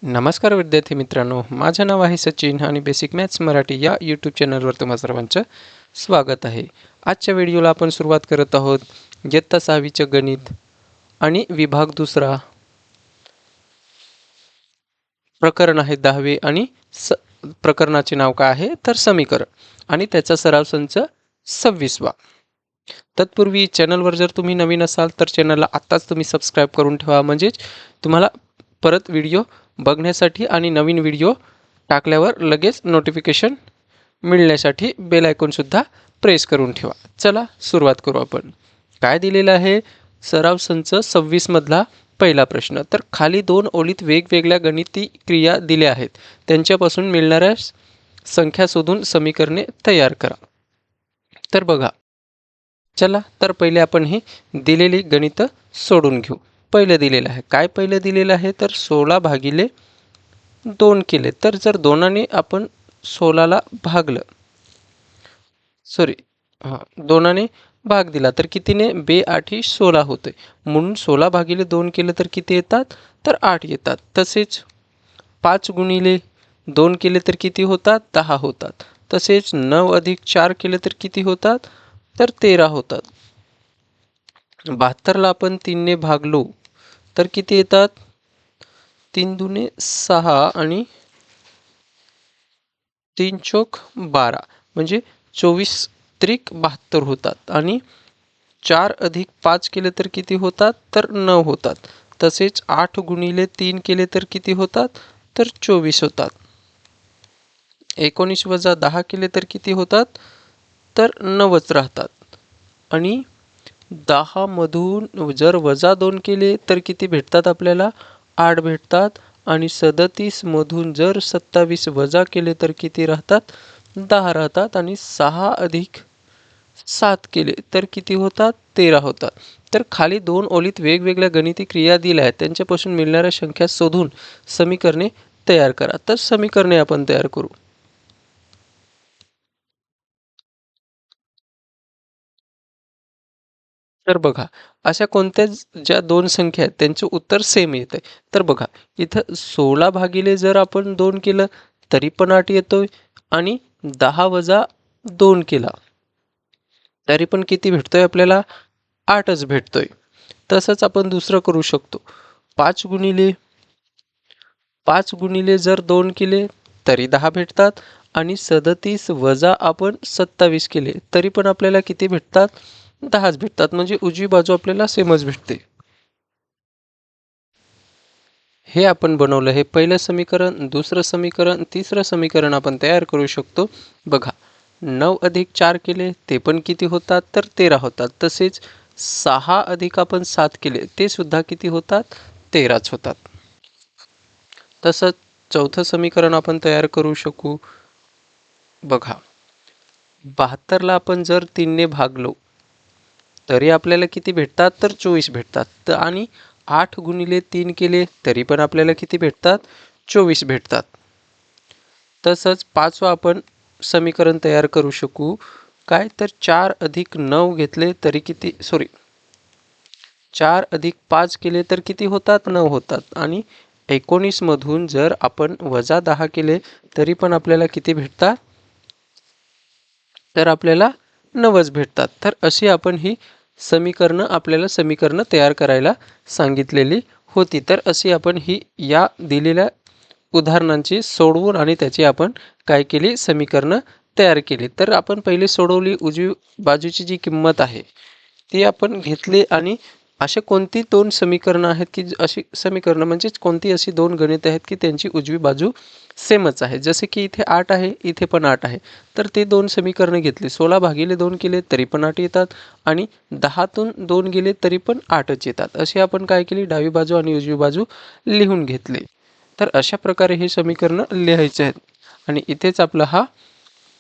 नमस्कार विद्यार्थी मित्रांनो, माझे नाव आहे सचिन आणि बेसिक मॅथ्स मराठी या यूट्यूब चॅनलवर तुम्हा सर्वांचं स्वागत आहे। आजच्या व्हिडिओला आपण सुरुवात करत आहोत इयत्ता 6वीचे गणित आणि विभाग दुसरा, प्रकरण आहे 10वे आणि प्रकरणाचे नाव काय आहे तर समीकरण आणि त्याचा सराव संच 26वा। तत्पूर्वी चॅनलवर जर तुम्ही नवीन असाल तर चॅनलला आत्ताच तुम्ही सबस्क्राईब करून ठेवा, म्हणजेच तुम्हाला परत व्हिडिओ बघण्यासाठी आणि नवीन व्हिडिओ टाकल्यावर लगेच नोटिफिकेशन मिळण्यासाठी बेल आयकॉन सुद्धा प्रेस करून ठेवा। चला सुरुवात करू। आपण काय दिलेलं आहे, सराव संच 26 मधला पहिला प्रश्न। तर खाली दोन ओळीत वेगवेगळ्या गणिती क्रिया दिल्या आहेत, त्यांच्यापासून मिळणाऱ्या संख्या शोधून समीकरणे तयार करा। तर बघा, चला तर पहिले आपण हे दिलेली गणित सोडून घेऊ। पहिलं दिलेलं आहे, काय पहिलं दिलेलं आहे तर 16 भागिले 2 केले। तर जर 2ने आपण 16ला भागलं, सॉरी 2ने भाग दिला तर कितीने, 2×8 = 16 होते, म्हणून 16 भागिले 2 केले तर किती येतात तर 8 येतात। तसेच 5 गुणिले 2 केले तर किती होतात, 10 होतात। तसेच 9 + 4 केले तर किती होतात तर 13 होतात। 72ला आपण 3ने भागलो तर किती येतात, 3 दुने 6 आणि 3 चौक 12 म्हणजे 24 त्रिक 72 होतात। आणि 4 + 5 केले तर किती होतात तर 9 होतात। तसेच 8 गुणिले 3 केले तर किती होतात तर 24 होतात। 19 + 10 केले तर किती होतात तर 9च राहतात। आणि 10 मधून जर -2 केले तर किती भेटतात आपल्याला, 8 भेटतात। आणि 37 मधून जर 27 वजा केले तर किती राहतात, 10 राहतात। आणि 6 + 7 केले तर किती होतात, 13 होतात। तर खाली दोन ओळीत वेगवेगळ्या गणिती क्रिया दिल्या आहेत, त्यांच्यापासून मिळणाऱ्या संख्या शोधून समीकरणे तयार करा। तर समीकरणे आपण तयार करू। तर बघा, अशा कोणत्या ज्या दोन संख्या आहेत त्यांचे उत्तर सेम येते। तर बघा, इथं 16 भागिले जर आपण 2 केलं तरी पण 8 येतोय, आणि 10 - 2 केला तरी पण किती भेटतोय आपल्याला, 8च भेटतोय। तसंच आपण दुसरं करू शकतो, 5 गुणिले जर 2 केले तरी 10 भेटतात, आणि 37 वजा आपण 27 केले तरी पण आपल्याला किती भेटतात, 10च भेटतात। म्हणजे उजवी बाजू आपल्याला सेमच भेटते। हे आपण बनवलं, हे पहिलं समीकरण, दुसरं समीकरण, तिसरं समीकरण आपण तयार करू शकतो। बघा, 9 + 4 केले ते पण किती होतात तर 13 होतात। तसेच 6 + आपण 7 केले ते सुद्धा किती होतात, 13च होतात। तसंच चौथं समीकरण आपण तयार करू शकू। बघा, 72ला आपण जर 3ने भागलो तरी आपल्याला किती भेटतात तर 24 भेटतात। आणि 8 गुणिले 3 केले तरी पण आपल्याला किती भेटतात, 24 भेटतात। तसंच पाचवं आपण समीकरण तयार करू शकू, काय तर 4 + 9 घेतले तरी किती, सॉरी 4 + 5 केले तर किती होतात, 9 होतात। आणि 19 मधून जर आपण -10 केले तरी पण आपल्याला किती भेटतात तर आपल्याला 9च भेटतात। तर अशी आपण ही समीकरणं तयार करायला सांगितलेली होती। तर अशी आपण ही या दिलेल्या उदाहरणांची सोडवून आणि त्याची आपण काय केली, समीकरणं तयार केली। तर आपण पहिले सोडवली, उजवी बाजूची जी किंमत आहे ती आपण घेतली, आणि असे कोणती दोन समीकरणं आहेत की अशी समीकरणं म्हणजे कोणती अशी दोन गणित आहेत की त्यांची उजवी बाजू सेमच आहे। जसे की इथे 8 आहे, इथे पण 8 आहे, तर ते दोन समीकरणं घेतली। 16 भागिले 2 केले तरी पण 8 येतात, आणि 10तून 2 गेले तरी पण 8च येतात। अशी आपण काय केली, डावी बाजू आणि उजवी बाजू लिहून घेतली। तर अशा प्रकारे हे समीकरणं लिहायचे आहेत। आणि इथेच आपला हा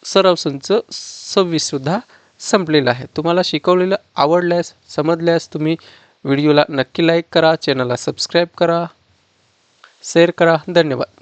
सराव संच 26 सुद्धा संपलेला आहे। तुम्हाला शिकवलेलं आवडल्यास, समजल्यास तुम्ही व्हिडिओला नक्की लाईक करा, चॅनलला सबस्क्राईब करा, शेअर करा। धन्यवाद।